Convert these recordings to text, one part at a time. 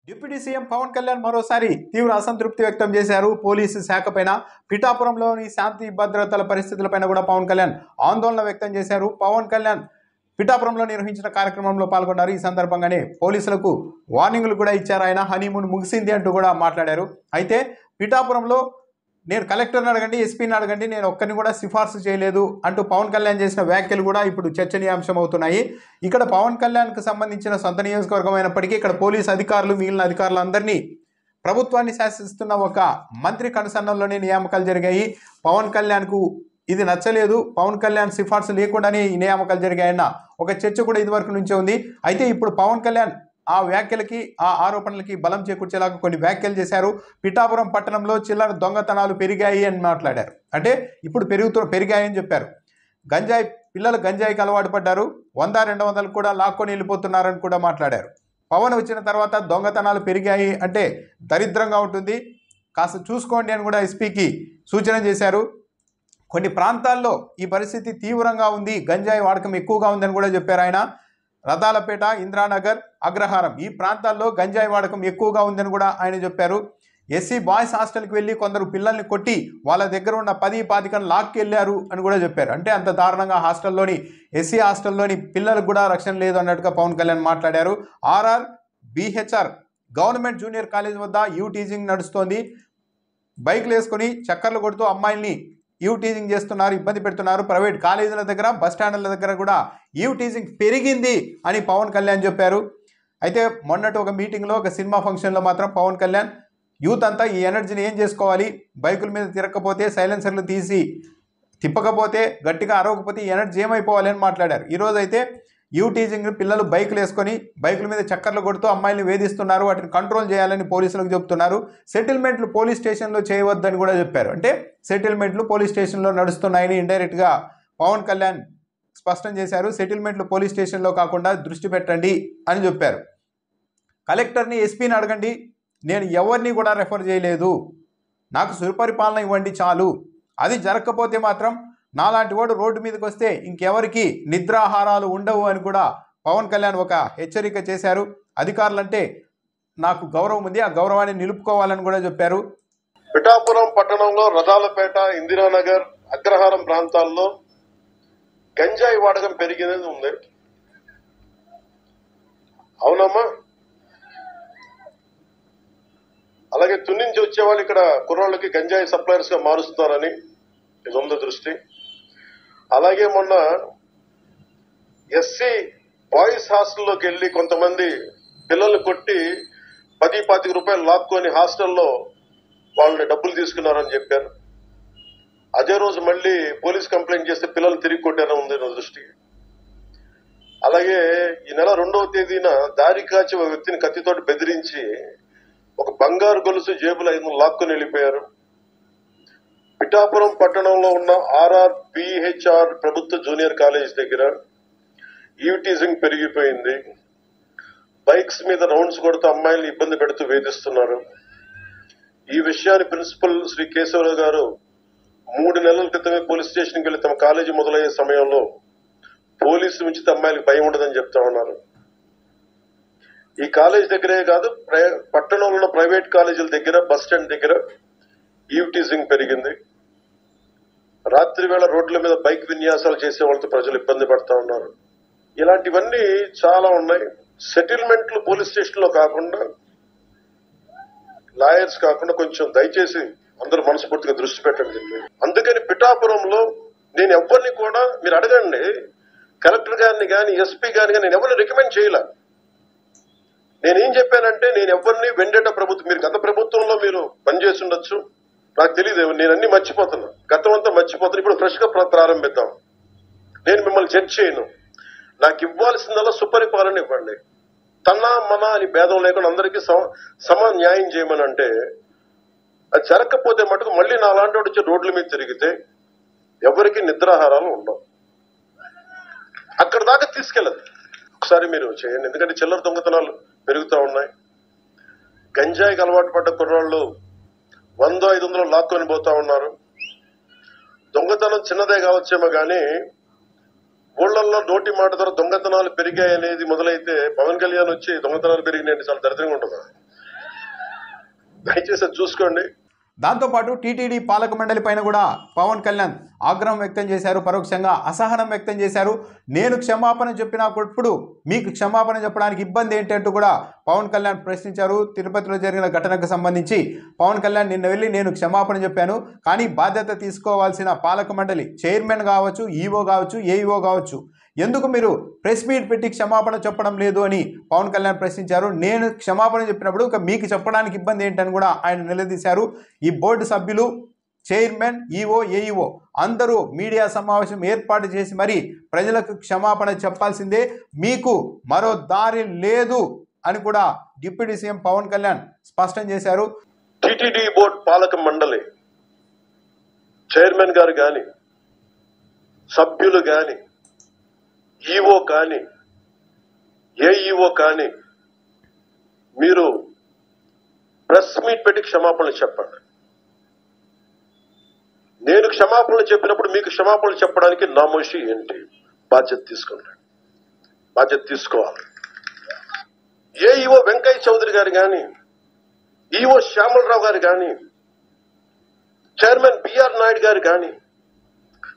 Deputy CM Pawan Kalyan మరోసారి తీవ్ర అసంతృప్తి వ్యక్తం చేశారు. పోలీసు శాఖపైన, పిఠాపురంలోని శాంతి భద్రతల పరిస్థితులపైన కూడా పవన్ కళ్యాణ్ ఆందోళన వ్యక్తం చేశారు. పవన్ కళ్యాణ్ పిఠాపురంలో నిర్వహించిన కార్యక్రమంలో పాల్గొన్నారు. ఈ సందర్భంగానే పోలీసులకు వార్నింగ్లు కూడా ఇచ్చారు. ఆయన హనీమూన్ ముగిసింది అంటూ కూడా మాట్లాడారు. అయితే పిఠాపురంలో నేను కలెక్టర్ని అడగండి, ఎస్పీని అడగండి, నేను ఒక్కరిని కూడా సిఫార్సు చేయలేదు అంటూ పవన్ కళ్యాణ్ చేసిన వ్యాఖ్యలు కూడా ఇప్పుడు చర్చనీయాంశం అవుతున్నాయి. ఇక్కడ పవన్ కళ్యాణ్కు సంబంధించిన సొంత నియోజకవర్గం అయినప్పటికీ ఇక్కడ పోలీసు అధికారులు, మిగిలిన అధికారులందరినీ ప్రభుత్వాన్ని శాసిస్తున్న ఒక మంత్రి కనుసన్నల్లోనే నియామకాలు జరిగాయి. పవన్ కళ్యాణ్కు ఇది నచ్చలేదు, పవన్ కళ్యాణ్ సిఫార్సు లేకుండానే ఈ నియామకాలు జరిగాయన్న ఒక చర్చ కూడా ఇదివరకు నుంచే ఉంది. అయితే ఇప్పుడు పవన్ కళ్యాణ్ ఆ వ్యాఖ్యలకి, ఆ ఆరోపణలకి బలం చేకూర్చేలాగా కొన్ని వ్యాఖ్యలు చేశారు. పిఠాపురం పట్టణంలో చిల్లర దొంగతనాలు పెరిగాయి అని మాట్లాడారు. అంటే ఇప్పుడు పెరిగాయని చెప్పారు. పిల్లలు గంజాయికి అలవాటు పడ్డారు, 100-200 కూడా లాక్కొని వెళ్ళిపోతున్నారని కూడా మాట్లాడారు. పవన్ వచ్చిన తర్వాత దొంగతనాలు పెరిగాయి అంటే దరిద్రంగా ఉంటుంది, కాస్త చూసుకోండి అని కూడా ఎస్పీకి సూచన చేశారు. కొన్ని ప్రాంతాల్లో ఈ పరిస్థితి తీవ్రంగా ఉంది, గంజాయి వాడకం ఎక్కువగా ఉందని కూడా చెప్పారు ఆయన. రథాలపేట, ఇంద్రానగర్, అగ్రహారం ఈ ప్రాంతాల్లో గంజాయి వాడకం ఎక్కువగా ఉందని కూడా ఆయన చెప్పారు. ఎస్సీ బాయ్స్ హాస్టల్కి వెళ్ళి కొందరు పిల్లల్ని కొట్టి వాళ్ళ దగ్గర ఉన్న 10-25 లాక్కి వెళ్ళారు అని కూడా చెప్పారు. అంటే అంత దారుణంగా ఎస్సీ హాస్టల్లోని పిల్లలకు కూడా రక్షణ లేదు అన్నట్టుగా పవన్ కళ్యాణ్ మాట్లాడారు. BHR గవర్నమెంట్ జూనియర్ కాలేజ్ వద్ద టీజింగ్ నడుస్తోంది. బైక్లు వేసుకొని చక్కర్లు కొడుతూ అమ్మాయిల్ని టీజింగ్ చేస్తున్నారు, ఇబ్బంది పెడుతున్నారు. ప్రైవేట్ కాలేజీల దగ్గర, బస్ స్టాండ్ల దగ్గర కూడా టీజింగ్ పెరిగింది అని పవన్ కళ్యాణ్ చెప్పారు. అయితే మొన్నటి ఒక మీటింగ్లో, ఒక సినిమా ఫంక్షన్లో మాత్రం పవన్ కళ్యాణ్ యూత్ అంతా ఈ ఎనర్జీని ఏం చేసుకోవాలి, బైకుల మీద తిరగకపోతే, సైలెన్సర్లు తీసి తిప్పకపోతే, గట్టిగా అరవకపోతే ఈ ఎనర్జీ ఏమైపోవాలి అని మాట్లాడారు. ఈరోజు అయితే టీజింగ్ పిల్లలు బైకులు వేసుకొని బైకుల మీద చక్కర్లు కొడుతూ అమ్మాయిల్ని వేధిస్తున్నారు, వాటిని కంట్రోల్ చేయాలని పోలీసులకు చెబుతున్నారు. సెటిల్మెంట్లు పోలీస్ స్టేషన్లో చేయవద్దని కూడా చెప్పారు. అంటే సెటిల్మెంట్లు పోలీస్ స్టేషన్లో నడుస్తున్నాయని ఇండైరెక్ట్గా పవన్ కళ్యాణ్ స్పష్టం చేశారు. సెటిల్మెంట్లు పోలీస్ స్టేషన్లో కాకుండా దృష్టి పెట్టండి అని చెప్పారు. కలెక్టర్ని, ఎస్పీని అడగండి, నేను ఎవరిని కూడా రెఫర్ చేయలేదు, నాకు సుపరిపాలన ఇవ్వండి చాలు. అది జరగకపోతే మాత్రం నాలాంటి వాడు రోడ్డు మీదకి వస్తే ఇంకెవరికి నిద్రాహారాలు ఉండవు అని కూడా పవన్ కళ్యాణ్ ఒక హెచ్చరిక చేశారు. అధికారులంటే నాకు గౌరవం ఉంది, ఆ గౌరవాన్ని నిలుపుకోవాలని కూడా చెప్పారు. పిఠాపురం పట్టణంలో రథాలపేట, ఇందిరానగర్, అగ్రహారం ప్రాంతాల్లో గంజాయి వాడకం పెరిగినది ఉంది. అవునమ్మా? అలాగే తున్నించి వచ్చే వాళ్ళు ఇక్కడ కుర్రాళ్ళకి గంజాయి సప్లయర్స్ గా మారుస్తున్నారని ఇది ఉంది దృష్టి. అలాగే మొన్న ఎస్సీ బాయ్స్ హాస్టల్లోకి వెళ్లి కొంతమంది పిల్లల్ని కొట్టి 10-25 రూపాయలు లాక్కొని హాస్టల్లో వాళ్ళని డబ్బులు తీసుకున్నారని చెప్పారు. అదే రోజు మళ్ళీ పోలీస్ కంప్లైంట్ చేస్తే పిల్లలు తిరిగి కొట్టారని ఉంది నా దృష్టి. అలాగే ఈ నెల 2వ తేదీన దారి కాచి ఒక వ్యక్తిని కత్తితోటి బెదిరించి ఒక బంగారు గొలుసు జేబులో 500 లాక్కొని వెళ్ళిపోయారు. పిఠాపురం పట్టణంలో ఉన్న BHR ప్రభుత్వ జూనియర్ కాలేజ్ దగ్గర టీజింగ్ పెరిగిపోయింది. బైక్స్ మీద రౌండ్స్ కొడుతూ అమ్మాయిల్ని ఇబ్బంది పెడుతూ వేధిస్తున్నారు. ఈ విషయాన్ని ప్రిన్సిపల్ శ్రీ కేశవరావు గారు 3 నెలల క్రితమే పోలీస్ స్టేషన్కి వెళ్లి తమ కాలేజీ మొదలయ్యే సమయంలో పోలీసు ఉంచితే అమ్మాయిలకు భయం ఉండదని చెప్తా ఉన్నారు. ఈ కాలేజ్ దగ్గరే కాదు, పట్టణంలో ఉన్న ప్రైవేట్ కాలేజీల దగ్గర, బస్ స్టాండ్ దగ్గర టీజింగ్ పెరిగింది. రాత్రి వేళ రోడ్ల మీద బైక్ విన్యాసాలు చేసే వాళ్ళతో ప్రజలు ఇబ్బంది పడతా ఉన్నారు. ఇలాంటివన్నీ చాలా ఉన్నాయి. సెటిల్మెంట్లు పోలీస్ స్టేషన్ లో కాకుండా, లాయర్స్ కాకుండా కొంచెం దయచేసి అందరూ మనస్ఫూర్తిగా దృష్టి పెట్టండి. అందుకని పిఠాపురంలో నేను ఎవరిని కూడా మీరు అడగండి, కలెక్టర్ గారిని కానీ, ఎస్పీ గారిని కానీ నేను ఎవరిని రికమెండ్ చేయలే. నేనేం చెప్పానంటే, నేను ఎవరిని వెండేట ప్రభుత్వం, మీరు గత ప్రభుత్వంలో మీరు పనిచేసి ఉండొచ్చు, నాకు తెలియదు, నేను అన్ని మర్చిపోతున్నా, గతం అంతా మర్చిపోతున్నా. ఇప్పుడు ఫ్రెష్ గా ప్రారంభిద్దాం. నేను మిమ్మల్ని జడ్జ్ చేయను. నాకు ఇవ్వాల్సిందల్లా సుపరిపాలన ఇవ్వండి. తన మన అని భేదం లేకుండా అందరికీ సమాన న్యాయం చేయమని అంటే, అది జరగకపోతే మటుకు మళ్ళీ నాలాంటి వాడు వచ్చి రోడ్ల మీద తిరిగితే ఎవరికి నిద్రాహారాలు ఉండవు. అక్కడ దాకా తీసుకెళ్ళదు. ఒకసారి మీరు చేయండి. ఎందుకంటే చిల్లర దొంగతనాలు పెరుగుతూ ఉన్నాయి. గంజాయికి అలవాటు పడ్డ కుర్రాళ్ళు 100-500 లాక్కొని పోతా ఉన్నారు. దొంగతనం చిన్నదే కావచ్చేమో కానీ ఊళ్ళల్లో నోటి మాట ద్వారా దొంగతనాలు పెరిగాయనేది మొదలైతే పవన్ కళ్యాణ్ వచ్చి దొంగతనాలు పెరిగినాయంటే చాలా దరిద్రంగా ఉంటుంది. దయచేసి అది చూసుకోండి. దాంతోపాటు టీటీడీ పాలక మండలి పైన కూడా పవన్ కళ్యాణ్ ఆగ్రహం వ్యక్తం చేశారు, పరోక్షంగా అసహనం వ్యక్తం చేశారు. నేను క్షమాపణ చెప్పినప్పుడు మీకు క్షమాపణ చెప్పడానికి ఇబ్బంది ఏంటి అంటూ కూడా పవన్ కళ్యాణ్ ప్రశ్నించారు. తిరుపతిలో జరిగిన ఘటనకు సంబంధించి పవన్ కళ్యాణ్ నిన్న వెళ్ళి నేను క్షమాపణ చెప్పాను, కానీ బాధ్యత తీసుకోవాల్సిన పాలక మండలి చైర్మన్ కావచ్చు, ఈఓ కావచ్చు, ఏఈఓ కావచ్చు, ఎందుకు మీరు ప్రెస్ మీట్ పెట్టి క్షమాపణ చెప్పడం లేదు అని పవన్ కళ్యాణ్ ప్రశ్నించారు. నేను క్షమాపణ చెప్పినప్పుడు ఇంకా మీకు చెప్పడానికి ఇబ్బంది ఏంటని కూడా ఆయన నిలదీశారు. ఈ బోర్డు సభ్యులు, చైర్మన్, ఈఓ, ఏఈఓ అందరూ మీడియా సమావేశం ఏర్పాటు చేసి మరి ప్రజలకు క్షమాపణ చెప్పాల్సిందే, మీకు మరో దారి లేదు అని కూడా డిప్యూటీ సీఎం పవన్ కళ్యాణ్ స్పష్టం చేశారు. టిటిడి బోర్డు పాలక మండలి చైర్మన్ గారు కానీ, సభ్యులు కానీ, ఈఓ కానీ, ఏఈఓ కానీ మీరు ప్రెస్ మీట్ పెట్టి క్షమాపణలు చెప్పండి. నేను క్షమాపణలు చెప్పినప్పుడు మీకు క్షమాపణలు చెప్పడానికి నా మనిషి ఏంటి? బాధ్యత తీసుకోండి, బాధ్యత తీసుకోవాలి. ఏఈఓ వెంకయ్య చౌదరి గారు కానీ, ఈఓ శ్యామలరావు గారు కానీ, చైర్మన్ బిఆర్ నాయుడు గారు కానీ,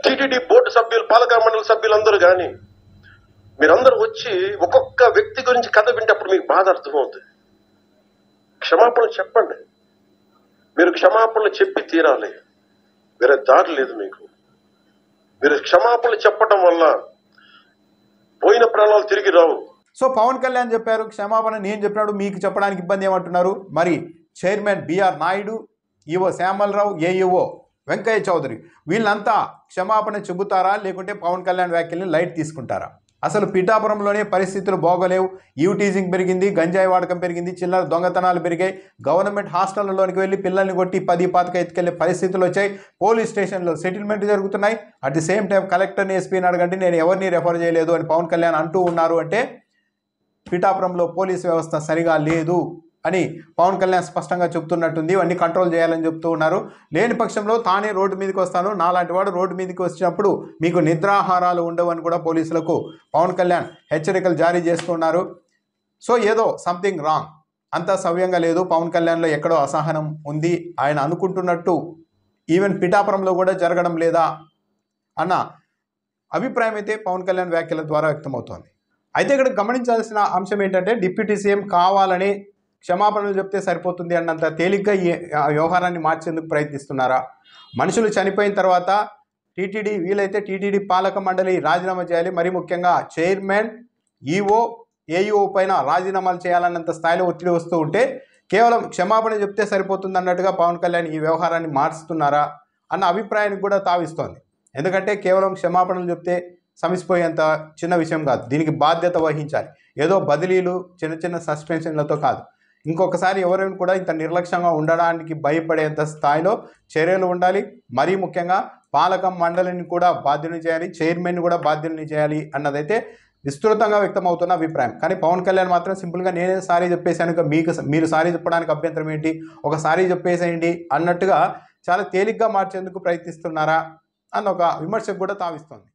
టిటిడి బోర్డు సభ్యులు, పాలక మండలి సభ్యులందరూ కానీ మీరందరూ వచ్చి ఒక్కొక్క వ్యక్తి గురించి కథ వింటప్పుడు మీకు బాధ అర్థమవుతుంది. క్షమాపణలు చెప్పండి. మీరు క్షమాపణలు చెప్పి తీరాలి, వేరే దారి లేదు మీకు. మీరు క్షమాపణలు చెప్పడం వల్ల పోయిన ప్రాణాలు తిరిగి రావు. సో పవన్ కళ్యాణ్ చెప్పారు క్షమాపణ, నేను చెప్పినాడు మీకు చెప్పడానికి ఇబ్బంది ఏమంటున్నారు. మరి chairman BR Naidu, EO Shyamala Rao, AEO Venkaiah Chowdary వీళ్ళంతా క్షమాపణ చెబుతారా, లేకుంటే పవన్ కళ్యాణ్ వ్యాఖ్యల్ని లైట్ తీసుకుంటారా? అసలు పిఠాపురంలోనే పరిస్థితులు బాగోలేవు. టీజింగ్ పెరిగింది, గంజాయి వాడకం పెరిగింది, చిల్లర దొంగతనాలు పెరిగాయి, గవర్నమెంట్ హాస్టళ్లలోనికి వెళ్ళి పిల్లల్ని కొట్టి 10-15 ఎత్తుకెళ్లే పరిస్థితులు వచ్చాయి, పోలీస్ స్టేషన్లో సెటిల్మెంట్ జరుగుతున్నాయి. అట్ ది సేమ్ టైం కలెక్టర్ని, ఎస్పీని అడగండి, నేను ఎవరిని రెఫర్ చేయలేదు అని పవన్ కళ్యాణ్ అంటూ ఉన్నారు. అంటే పిఠాపురంలో పోలీస్ వ్యవస్థ సరిగా లేదు అని పవన్ కళ్యాణ్ స్పష్టంగా చెప్తున్నట్టుంది. ఇవన్నీ కంట్రోల్ చేయాలని చెప్తూ ఉన్నారు. లేని పక్షంలో తానే రోడ్డు మీదకి వస్తాను, నాలాంటి వాడు రోడ్డు మీదకి వచ్చినప్పుడు మీకు నిద్రాహారాలు ఉండవని కూడా పోలీసులకు పవన్ కళ్యాణ్ హెచ్చరికలు జారీ చేస్తున్నారు. సో ఏదో సంథింగ్ రాంగ్, అంతా సవ్యంగా లేదు, పవన్ కళ్యాణ్లో ఎక్కడో అసహనం ఉంది, ఆయన అనుకుంటున్నట్టు ఈవెన్ పిఠాపురంలో కూడా జరగడం లేదా అన్న అభిప్రాయం అయితే పవన్ కళ్యాణ్ వ్యాఖ్యల ద్వారా వ్యక్తమవుతోంది. అయితే ఇక్కడ గమనించాల్సిన అంశం ఏంటంటే డిప్యూటీ సీఎం కావాలని క్షమాపణలు చెప్తే సరిపోతుంది అన్నంత తేలిగ్గా ఈ వ్యవహారాన్ని మార్చేందుకు ప్రయత్నిస్తున్నారా? మనుషులు చనిపోయిన తర్వాత టీటీడీ వీలైతే టీటీడీ పాలక మండలి రాజీనామా చేయాలి, మరి ముఖ్యంగా చైర్మన్, ఈఓ, ఏఈఓ పైన రాజీనామాలు చేయాలన్నంత స్థాయిలో ఒత్తిడి వస్తూ ఉంటే కేవలం క్షమాపణ చెప్తే సరిపోతుంది అన్నట్టుగా పవన్ కళ్యాణ్ ఈ వ్యవహారాన్ని మార్చుతున్నారా అన్న అభిప్రాయానికి కూడా తావిస్తోంది. ఎందుకంటే కేవలం క్షమాపణలు చెప్తే సమసిపోయేంత చిన్న విషయం కాదు, దీనికి బాధ్యత వహించాలి. ఏదో బదిలీలు, చిన్న చిన్న సస్పెన్షన్లతో కాదు, ఇంకొకసారి ఎవరైనా కూడా ఇంత నిర్లక్ష్యంగా ఉండడానికి భయపడేంత స్థాయిలో చర్యలు ఉండాలి. మరీ ముఖ్యంగా పాలక మండలిని కూడా బాధ్యుని చేయాలి, చైర్మన్ కూడా బాధ్యుని చేయాలి అన్నదైతే విస్తృతంగా వ్యక్తమవుతున్న అభిప్రాయం. కానీ పవన్ కళ్యాణ్ మాత్రం సింపుల్గా నేనే సారీ చెప్పేశాను, మీరు సారీ చెప్పడానికి అభ్యంతరం ఏంటి, ఒక సారీ చెప్పేసేయండి అన్నట్టుగా చాలా తేలిగ్గా మార్చేందుకు ప్రయత్నిస్తున్నారా అన్న ఒక విమర్శకు కూడా తావిస్తోంది.